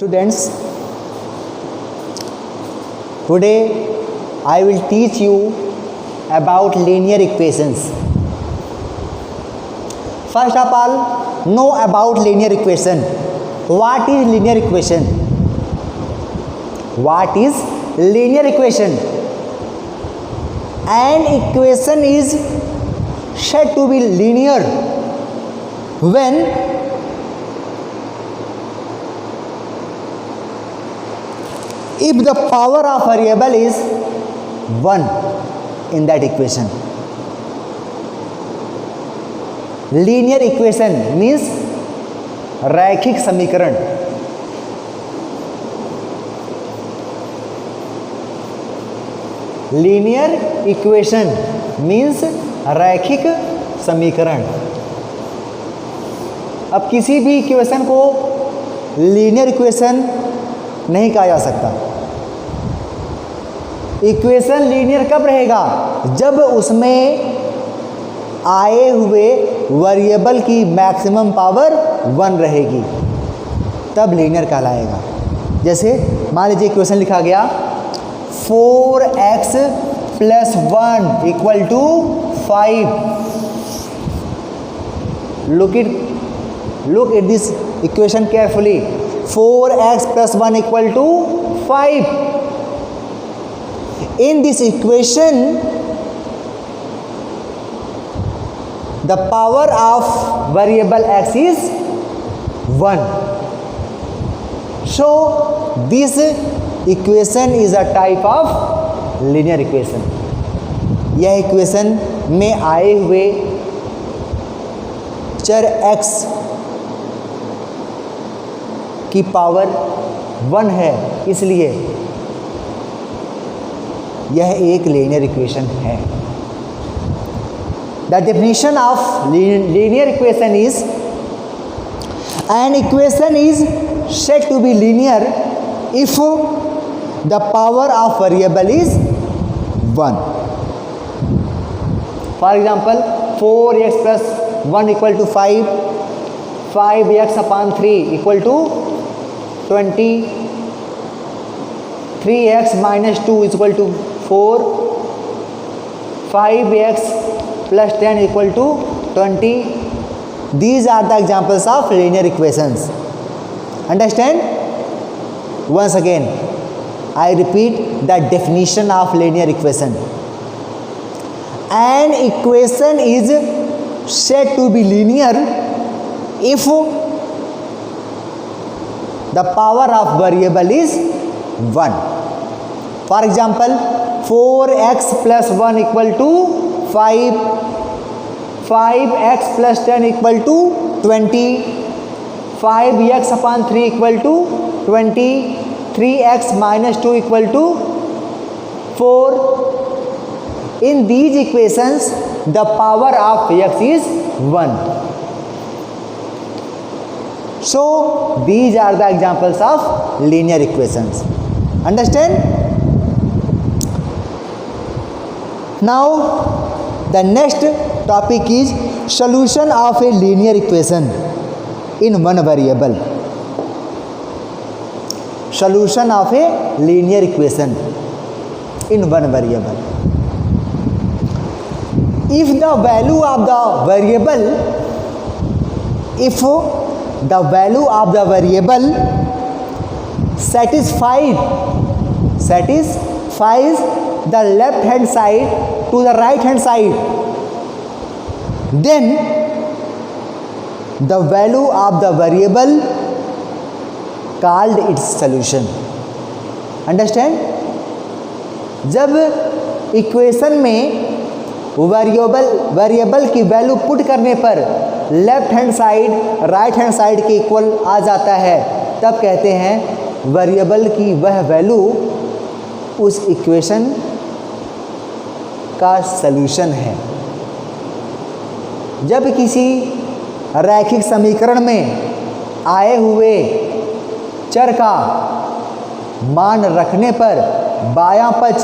Students, today I will teach you about linear equations. First of all, know about linear equation. What is linear equation? What is linear equation? An equation is said to be linear when if the power of variable is 1 in that equation. Linear equation means रैखिक समीकरण. Linear equation means रैखिक समीकरण. अब किसी भी equation को linear equation नहीं कहा जा सकता. इक्वेशन लीनियर कब रहेगा? जब उसमें आए हुए वेरिएबल की मैक्सिमम पावर 1 रहेगी, तब लीनियर कहलाएगा. जैसे मान लीजिए इक्वेशन लिखा गया 4x + 1 = 5. Look at this equation carefully. 4x + 1 = 5. In this equation, the power of variable x is 1. So this equation is a type of linear equation. यह इक्वेशन में आए हुए चर x की पावर 1 है, इसलिए यह एक लीनियर इक्वेशन है. The definition of linear equation is an equation is said to be linear if the power of variable is 1. For example, 4x + 1 = 5, 5x/3 = 20, 3x - 2 = 4, 5x + 10 = 20. These are the examples of linear equations. Understand? Once again, I repeat the definition of linear equation. An equation is said to be linear if the power of variable is 1. For example, 4x + 1 = 5, 5x + 10 = 20, 5x/3 = 20, 3x - 2 = 4. In these equations, the power of x is 1. So these are the examples of linear equations. Understand? Now the next topic is solution of a linear equation in one variable. Solution of a linear equation in one variable. If the value of the variable satisfies the left hand side to the right hand side, then the value of the variable called its solution. Understand? जब equation में variable की value put करने पर left hand side right hand side के equal आ जाता है, तब कहते हैं वेरिएबल की वह वैल्यू उस इक्वेशन का सलूशन है. जब किसी रैखिक समीकरण में आए हुए चर का मान रखने पर बायां पक्ष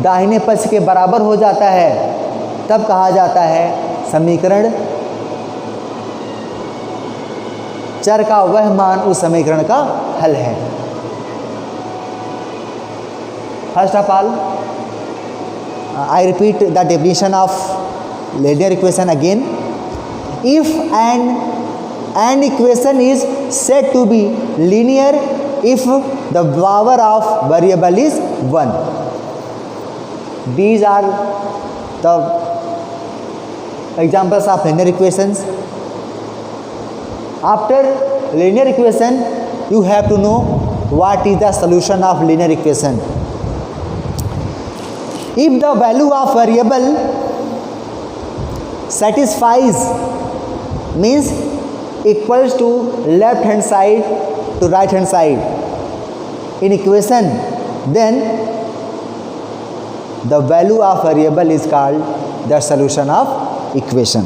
दाहिने पक्ष के बराबर हो जाता है, तब कहा जाता है समीकरण चर का वह मान उस समीकरण का हल है। First of all I repeat the definition of linear equation again. If an equation is said to be linear if the power of variable is 1. These are the examples of linear equations. After linear equation, you have to know what is the solution of linear equation. If the value of variable satisfies, means equals to left hand side to right hand side in equation, then the value of variable is called the solution of equation.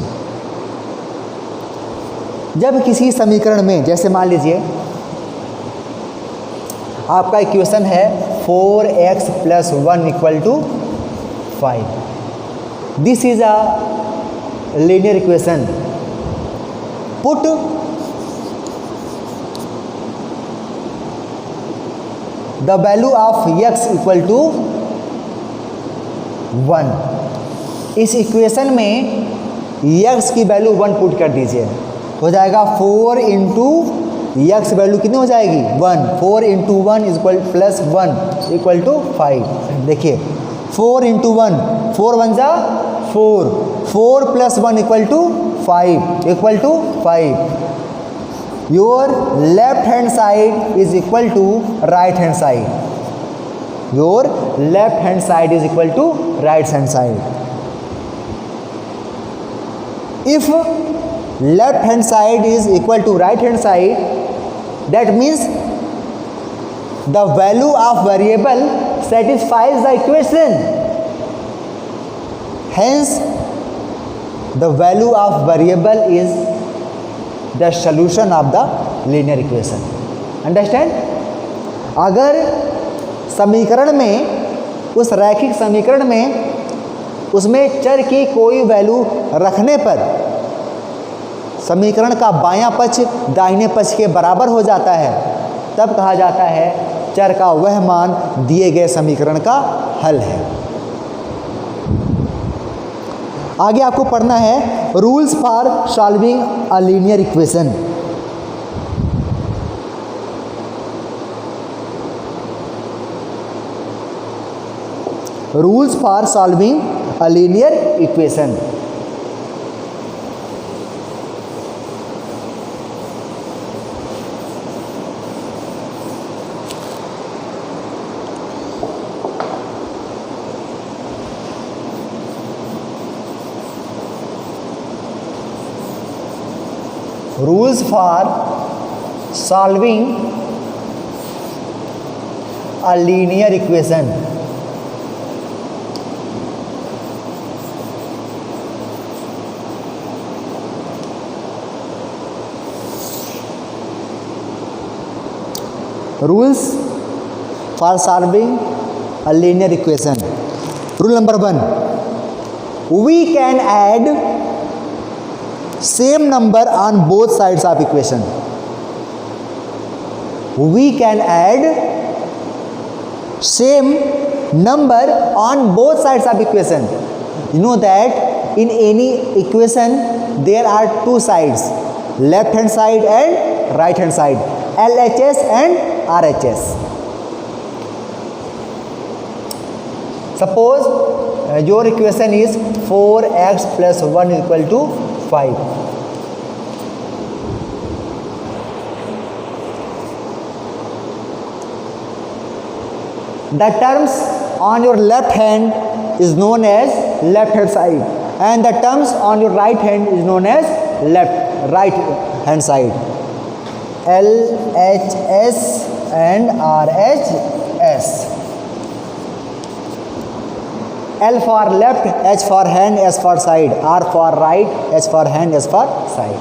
जब किसी समीकरण में, जैसे मान लीजिए आपका equation है 4x + 1 = 5. This is a linear equation. Put the value of x = 1. इस इक्वेशन में x की वैल्यू 1 पुट कर दीजिए, हो जाएगा 4 इंटू x वैल्यू कितनी हो जाएगी 1. 4 इंटू 1 + 1 = 5. देखिए 4 इंटू 1, 4 1 जा 4, 4 + 1 = 5. Your left hand side is equal to right hand side. Your left hand side is equal to right hand side. If left hand side is equal to right hand side, that means the value of variable satisfies the equation. Hence, the value of variable is the solution of the linear equation. Understand? अगर समीकरण में, उस रैखिक समीकरण में उसमें चर की कोई वैल्यू रखने पर समीकरण का बायां पक्ष दाहिने पक्ष के बराबर हो जाता है, तब कहा जाता है चर का वह मान दिए गए समीकरण का हल है। आगे आपको पढ़ना है rules for solving a linear equation. Rules for solving a linear equation. Rules for solving a linear equation. Rules for solving a linear equation. Rule number 1. We can add same number on both sides of equation. We can add same number on both sides of equation. You know that in any equation there are two sides, left hand side and right hand side, LHS and RHS. Suppose your equation is 4x + 1 = 5. The terms on your left hand is known as left hand side, and the terms on your right hand is known as right hand side. LHS and RHS. L for left, H for hand, S for side, R for right, H for hand, S for side.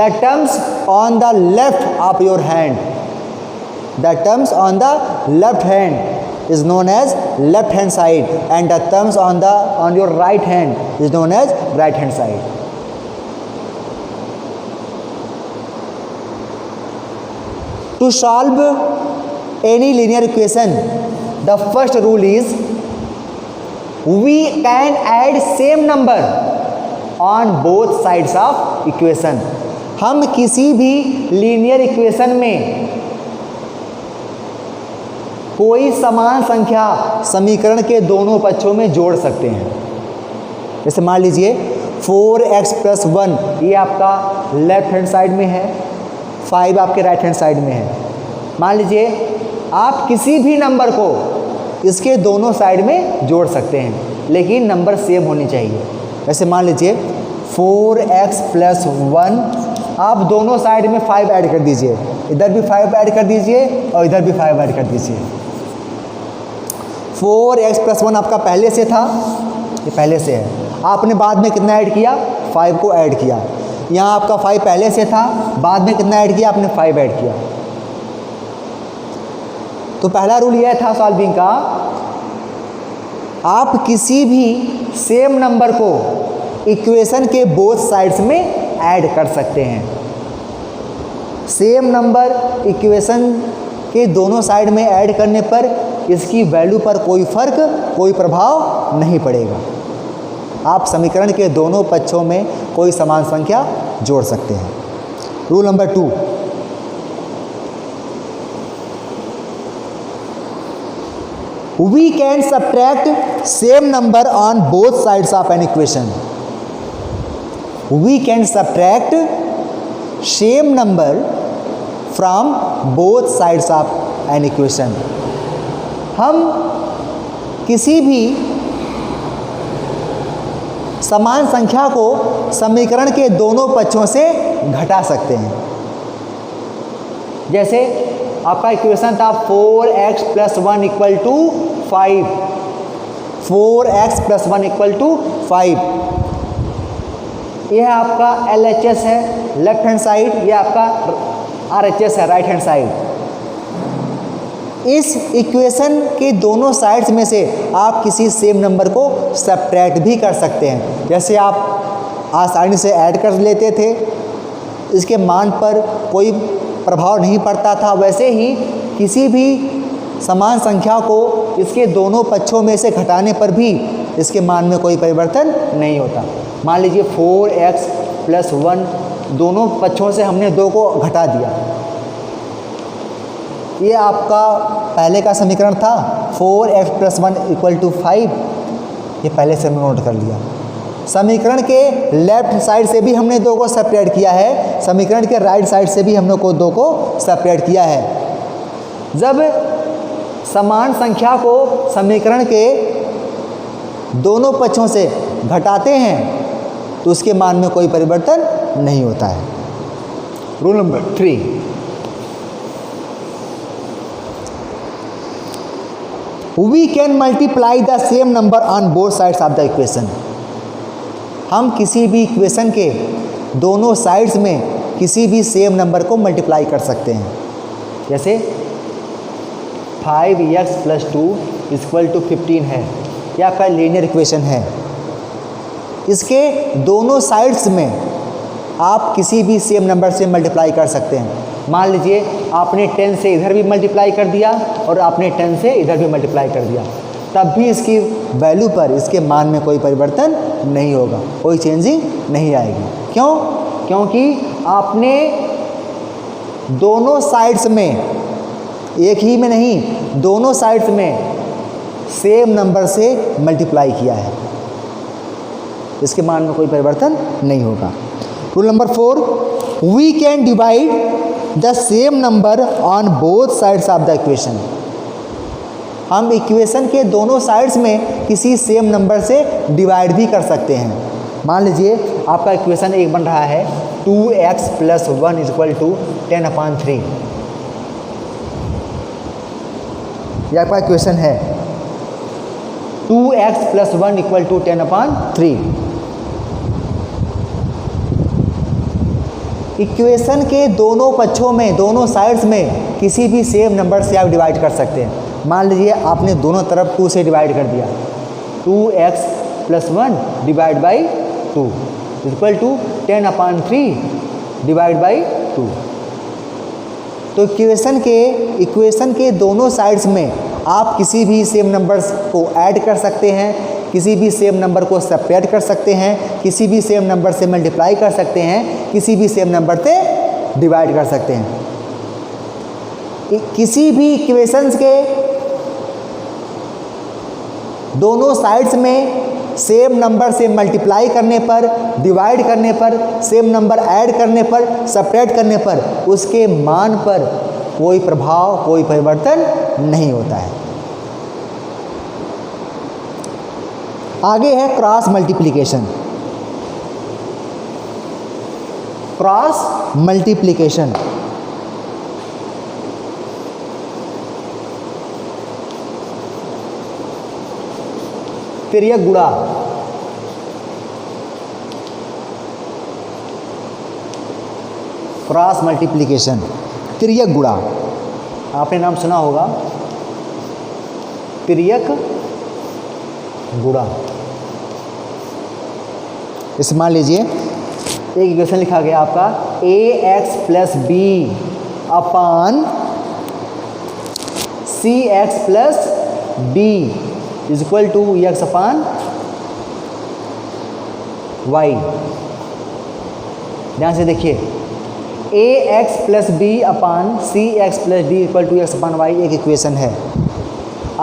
The terms on the left of your hand, the terms on the left hand is known as left hand side, and the terms on your right hand is known as right hand side. To solve any linear equation, the first rule is we can add same number on both sides of equation. हम किसी भी linear equation में कोई समान संख्या समीकरण के दोनों पक्षों में जोड़ सकते हैं। जैसे मान लीजिए 4x + 1 ये आपका लेफ्ट हैंड साइड में है, 5 आपके राइट हैंड साइड में है। मान लीजिए आप किसी भी नंबर को इसके दोनों साइड में जोड़ सकते हैं, लेकिन नंबर सेम होनी चाहिए। जैसे मान लीजिए 4x + 1, आप दोनों साइड में 5 ऐड कर दीजिए, इधर भी 5 ऐड कर दीजिए और इधर भी 5 ऐड कर दीजिए। 4x + 1 आपका पहले से था, ये पहले से है, आपने बाद में कितना ऐड किया, 5 को ऐड किया। यहाँ आपका 5 पहले से था, बाद में कितना ऐड किया, आपने 5 ऐड किया। तो पहला रूल यह था सॉल्विंग का, आप किसी भी सेम नंबर को इक्वेशन के बोथ साइड्स में ऐड कर सकते हैं। सेम नंबर इक्वेशन के दोनों साइड में ऐड करने पर इसकी वैल्यू पर कोई फर्क, कोई प्रभाव नहीं पड़ेगा। आप समीकरण के दोनों पक्षों में कोई समान संख्या जोड़ सकते हैं। Rule number 2, we can subtract same number on both sides of an equation. We can subtract same number from both sides of an equation. हम किसी भी समान संख्या को समीकरण के दोनों पक्षों से घटा सकते हैं। जैसे आपका इक्वेशन था 4x + 1 = 5, 4x + 1 = 5। यह आपका LHS है लेफ्ट हैंड साइड, यह आपका RHS है राइट हैंड साइड। इस इक्वेशन के दोनों साइड्स में से आप किसी सेम नंबर को सब्ट्रैक्ट भी कर सकते हैं। जैसे आप आसानी से ऐड कर लेते थे, इसके मान पर कोई प्रभाव नहीं पड़ता था, वैसे ही किसी भी समान संख्या को इसके दोनों पक्षों में से घटाने पर भी इसके मान में कोई परिवर्तन नहीं होता। मान लीजिए 4x + 1, दोनों पक्षों से हमने 2 को घटा दिया। ये आपका पहले का समीकरण था 4x + 1 = 5, ये पहले से हमने नोट कर लिया। समीकरण के लेफ्ट साइड से भी हमने 2 को सेपरेट किया है, समीकरण के राइट साइड से भी हमने 2 को सेपरेट किया है। जब समान संख्या को समीकरण के दोनों पक्षों से घटाते हैं तो उसके मान में कोई परिवर्तन नहीं होता है। Rule number 3, we can multiply the same number on both sides of the equation. हम किसी भी इक्वेशन के दोनों साइड्स में किसी भी सेम नंबर को मल्टीप्लाई कर सकते हैं। जैसे 5x + 2 = 15 है, यह आपका लीनियर इक्वेशन है। इसके दोनों साइड्स में आप किसी भी सेम नंबर से मल्टीप्लाई कर सकते हैं। मान लीजिए आपने 10 से इधर भी मल्टीप्लाई कर दिया और आपने 10 से इधर भी मल्टीप्लाई कर दिया, तब भी इसकी वैल्यू पर, इसके मान में कोई परिवर्तन नहीं होगा, कोई चेंजिंग नहीं आएगी। क्यों? क्योंकि आपने दोनों साइड्स में, एक ही में नहीं, दोनों साइड्स में सेम नंबर से मल्टीप्लाई किया है, इसके मान में कोई परिवर्तन नहीं होगा। Rule number 4, we can divide the same number on both sides of the equation. हम इक्वेशन के दोनों साइड्स में किसी सेम नंबर से डिवाइड भी कर सकते हैं। मान लीजिए आपका इक्वेशन एक बन रहा है 2x + 1 = 10/3। यह आपका इक्वेशन है 2x + 1 = 10/3। इक्वेशन के दोनों पक्षों में, दोनों साइड्स में किसी भी सेम नंबर से आप डिवाइड कर सकते हैं। मान लीजिए आपने दोनों तरफ 2 से डिवाइड कर दिया, 2x + 1 / 2 = 10/3 / 2। तो इक्वेशन के दोनों साइड्स में आप किसी भी सेम नंबर्स को ऐड कर सकते हैं, किसी भी सेम नंबर को सब्ट्रैक्ट कर सकते हैं, किसी भी सेम नंबर से मल्टीप्लाई कर सकते हैं, किसी भी सेम नंबर से डिवाइड कर सकते हैं। किसी भी इक्वेशंस के दोनों साइड्स में सेम नंबर से मल्टीप्लाई करने पर, डिवाइड करने पर, सेम नंबर ऐड करने पर, सब्ट्रैक्ट करने पर उसके मान पर कोई प्रभाव, कोई परिवर्तन नहीं होता है। आगे है क्रॉस मल्टीप्लिकेशन। क्रॉस मल्टीप्लिकेशन तिर्यक गुणा। क्रॉस मल्टीप्लिकेशन तिर्यक गुणा, आपने नाम सुना होगा, तिर्यक गुणा। इस मान लीजिए एक इक्वेशन लिखा गया आपका ax plus b upon c x plus b is equal to x upon y. ध्यान से देखिए, a x plus b upon c x plus d equal to x upon y एक इक्वेशन है।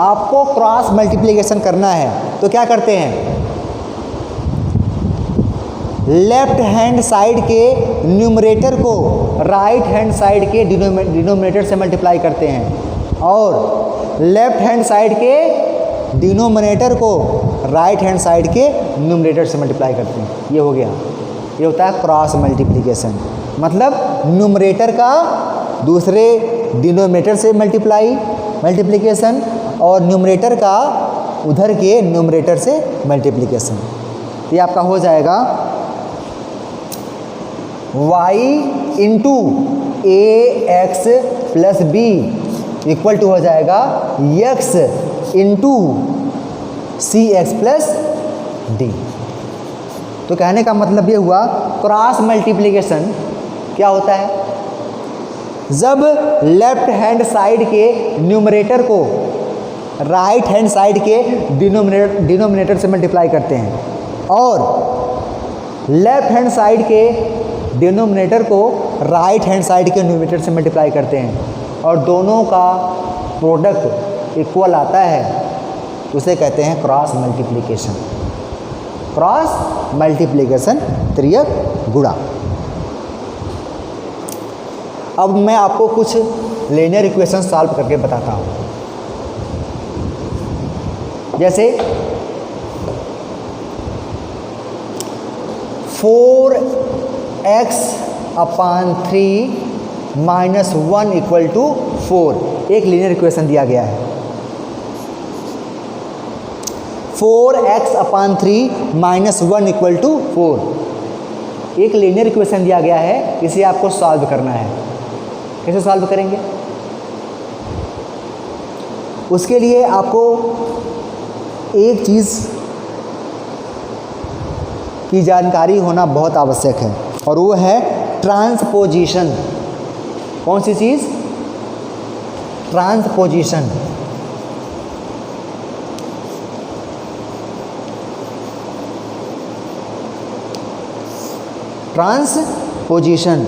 आपको क्रॉस मल्टीप्लिकेशन करना है तो क्या करते हैं, लेफ्ट हैंड साइड के न्यूमरेटर को राइट हैंड साइड के डिनोमिनेटर से मल्टीप्लाई करते हैं और लेफ्ट हैंड साइड के डिनोमिनेटर को राइट हैंड साइड के न्यूमरेटर से मल्टीप्लाई करते हैं। ये हो गया, ये होता है क्रॉस मल्टीप्लिकेशन। मतलब न्यूमरेटर का दूसरे डिनोमिनेटर से मल्टीप्लिकेशन और न्यूमरेटर का उधर के न्यूमरेटर से मल्टीप्लिकेशन। ये आपका हो जाएगा y into a x plus b equal to हो जाएगा x into c x plus d. तो कहने का मतलब ये हुआ क्रॉस मल्टीप्लिकेशन क्या होता है, जब लेफ्ट हैंड साइड के न्यूमरेटर को राइट हैंड साइड के डिनोमिनेटर से मल्टीप्लाई करते हैं और लेफ्ट हैंड साइड के डिनोमिनेटर को राइट हैंड साइड के न्यूमरेटर से मल्टीप्लाई करते हैं और दोनों का प्रोडक्ट इक्वल आता है, उसे कहते हैं क्रॉस मल्टीप्लिकेशन। क्रॉस मल्टीप्लिकेशन तिर्यक गुणा। अब मैं आपको कुछ लीनियर इक्वेशन सॉल्व करके बताता हूँ। जैसे 4x upon 3 minus 1 equal to 4 एक लीनियर इक्वेशन दिया गया है। 4x upon 3 minus 1 equal to 4 एक लीनियर इक्वेशन दिया गया है, इसे आपको सॉल्व करना है। कैसे सॉल्व करेंगे, उसके लिए आपको एक चीज़ की जानकारी होना बहुत आवश्यक है और वो है ट्रांसपोजिशन। कौन सी चीज़, transposition. Transposition,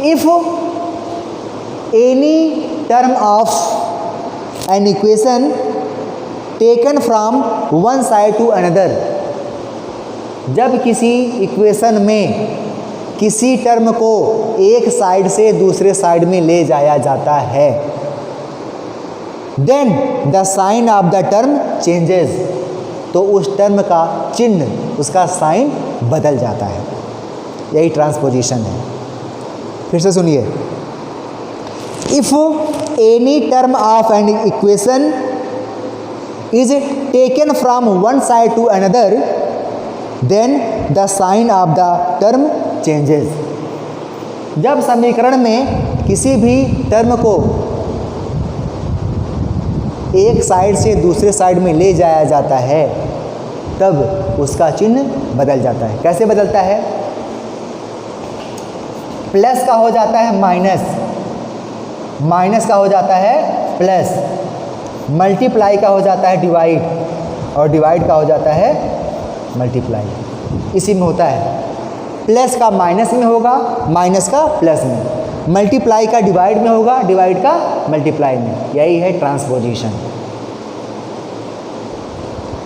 if any term of an equation taken from one side to another, जब किसी इक्वेशन में किसी टर्म को एक साइड से दूसरे साइड में ले जाया जाता है, then the sign of the term changes, तो उस टर्म का चिन्ह, उसका साइन बदल जाता है। यही ट्रांसपोजिशन है। फिर से सुनिए, if any term of an equation is taken from one side to another, then the sign of the term changes. जब समीकरण में किसी भी टर्म को एक साइड से दूसरे साइड में ले जाया जाता है, तब उसका चिन्ह बदल जाता है। कैसे बदलता है, प्लस का हो जाता है माइनस, माइनस का हो जाता है प्लस, मल्टीप्लाई का हो जाता है डिवाइड, और डिवाइड का हो जाता है मल्टीप्लाई। इसी में होता है, प्लस का माइनस में होगा, माइनस का प्लस में, मल्टीप्लाई का डिवाइड में होगा, डिवाइड का मल्टीप्लाई में। यही है ट्रांसपोजिशन।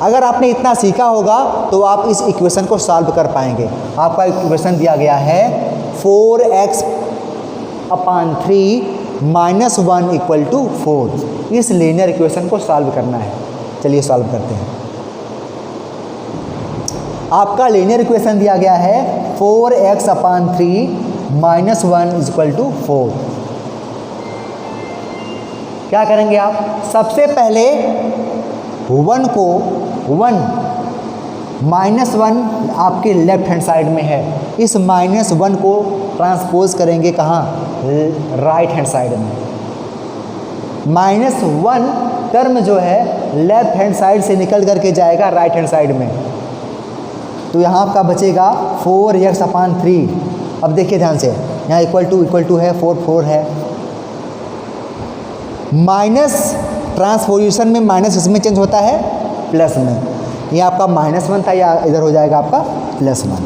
अगर आपने इतना सीखा होगा तो आप इस इक्वेशन को सॉल्व कर पाएंगे। आपका इक्वेशन दिया गया है 4x/3 - 1 = 4। इस लीनियर इक्वेशन को सॉल्व करना है। चलिए सॉल्व करते हैं। आपका लीनियर इक्वेशन दिया गया है 4x/3 - 1 = 4। क्या करेंगे आप? सबसे पहले 1 को 1 -1 आपके लेफ्ट हैंड साइड में है, इस -1 को ट्रांसपोज करेंगे कहाँ? राइट हैंड साइड में। -1 टर्म जो है लेफ्ट हैंड साइड से निकल करके जाएगा राइट हैंड साइड में, तो यहाँ आपका बचेगा 4x/3। अब देखिए ध्यान से, यहाँ इक्वल टू है, 4 है, माइनस ट्रांसपोजिशन में माइनस इसमें चेंज होता है प्लस में। ये आपका -1 था, या इधर हो जाएगा आपका +1।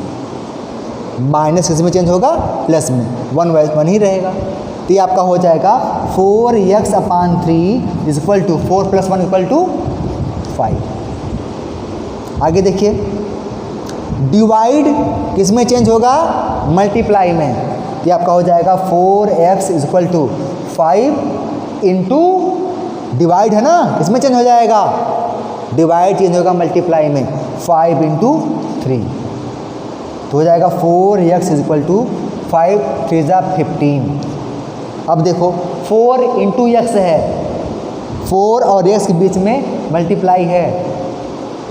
माइनस इसमें चेंज होगा प्लस में, 1 ही रहेगा। तो ये आपका हो जाएगा 4x/3 = 4 + 1 = 5। आगे देखिए, डिवाइड किस में चेंज होगा? मल्टीप्लाई में। ये आपका हो जाएगा 4x = 5 इंटू डिवाइड है ना, किसमें चेंज हो जाएगा? डिवाइड चेंज होगा मल्टीप्लाई में, 5 × 3 तो हो जाएगा 4x = 5 3 × 15। अब देखो 4 × x है, 4 और x के बीच में मल्टीप्लाई है,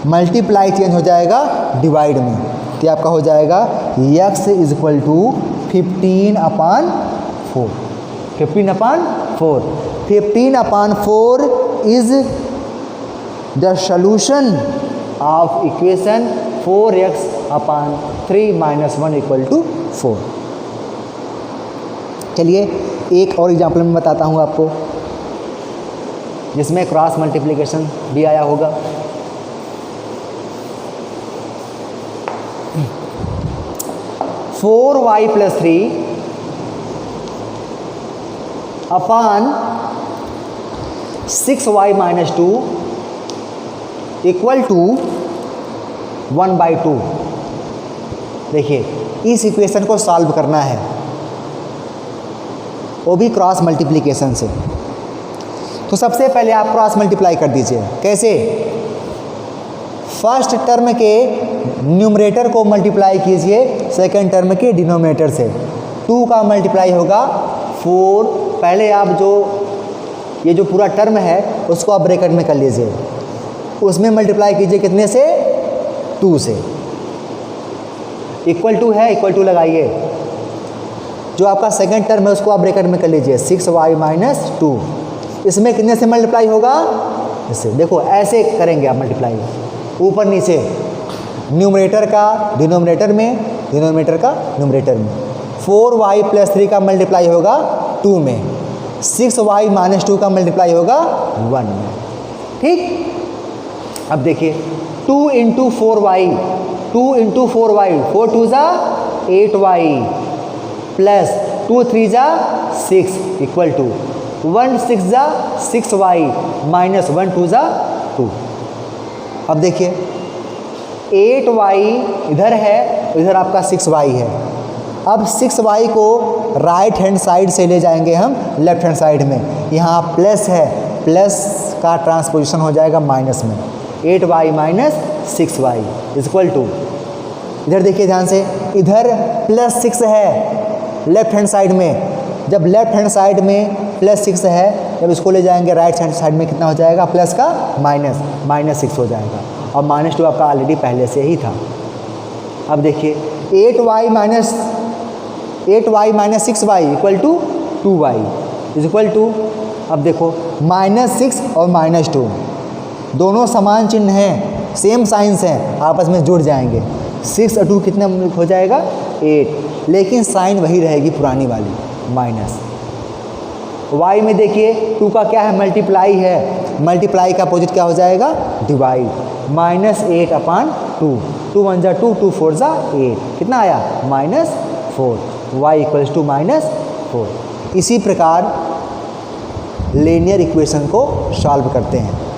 मल्टीप्लाई चेंज हो जाएगा डिवाइड में। तो आपका हो जाएगा x = 15/4। 15/4 15/4 is the solution of equation 4x/3 - 1 = 4। चलिए एक और एग्जाम्पल मैं बताता हूँ आपको, जिसमें क्रॉस मल्टीप्लिकेशन भी आया होगा। 4y + 3 upon 6y - 2 = 1/2। देखिए इस इक्वेशन को सॉल्व करना है, वो भी क्रॉस मल्टीप्लिकेशन से। तो सबसे पहले आप क्रॉस मल्टीप्लाई कर दीजिए। कैसे? फर्स्ट टर्म के न्यूमरेटर को मल्टीप्लाई कीजिए सेकंड टर्म के डिनोमिनेटर से। 2 का मल्टीप्लाई होगा 4। पहले आप ये जो पूरा टर्म है उसको आप ब्रैकेट में कर लीजिए, उसमें मल्टीप्लाई कीजिए कितने से? 2 से। इक्वल टू है, इक्वल टू लगाइए। जो आपका सेकंड टर्म है उसको आप ब्रैकेट में कर लीजिए, 6y - 2। इसमें कितने से मल्टीप्लाई होगा? इससे। देखो ऐसे करेंगे आप मल्टीप्लाई, ऊपर नीचे, न्यूमरेटर का डिनोमिनेटर में, डिनोमिनेटर का न्यूमरेटर में। 4y + 3 का मल्टीप्लाई होगा 2 में, 6y - 2 का मल्टीप्लाई होगा 1 में। ठीक। अब देखिए 2 × 4y, 2 × 4y, 4 2 = 8y plus 2 3 = 6 = 1 6 = 6y -1 2 = 2। अब देखिए 8y इधर है, इधर आपका 6y है। अब 6y को राइट हैंड साइड से ले जाएंगे हम लेफ्ट हैंड साइड में। यहाँ प्लस है, प्लस का ट्रांसपोजिशन हो जाएगा माइनस में, 8y - 6y = इधर देखिए ध्यान से, इधर +6 है लेफ्ट हैंड साइड में। जब लेफ्ट हैंड साइड में +6 है, जब इसको ले जाएंगे राइट हैंड साइड में कितना हो जाएगा? प्लस का -6 हो जाएगा, और -2 आपका ऑलरेडी पहले से ही था। अब देखिए 8y - 6y = 2y = अब देखो -6 और -2 दोनों समान चिन्ह हैं, सेम साइंस हैं, आपस में जुड़ जाएंगे। 6 और 2 कितने हो जाएगा? 8। लेकिन साइन वही रहेगी पुरानी वाली, माइनस। y में देखिए 2 का क्या है, मल्टीप्लाई है, मल्टीप्लाई का अपोजिट क्या हो जाएगा, डिवाइड। -8/2, 2 1 जा 2, 2 4 जा 8, कितना आया, -4। y equals to -4। इसी प्रकार लीनियर इक्वेशन को सॉल्व करते हैं।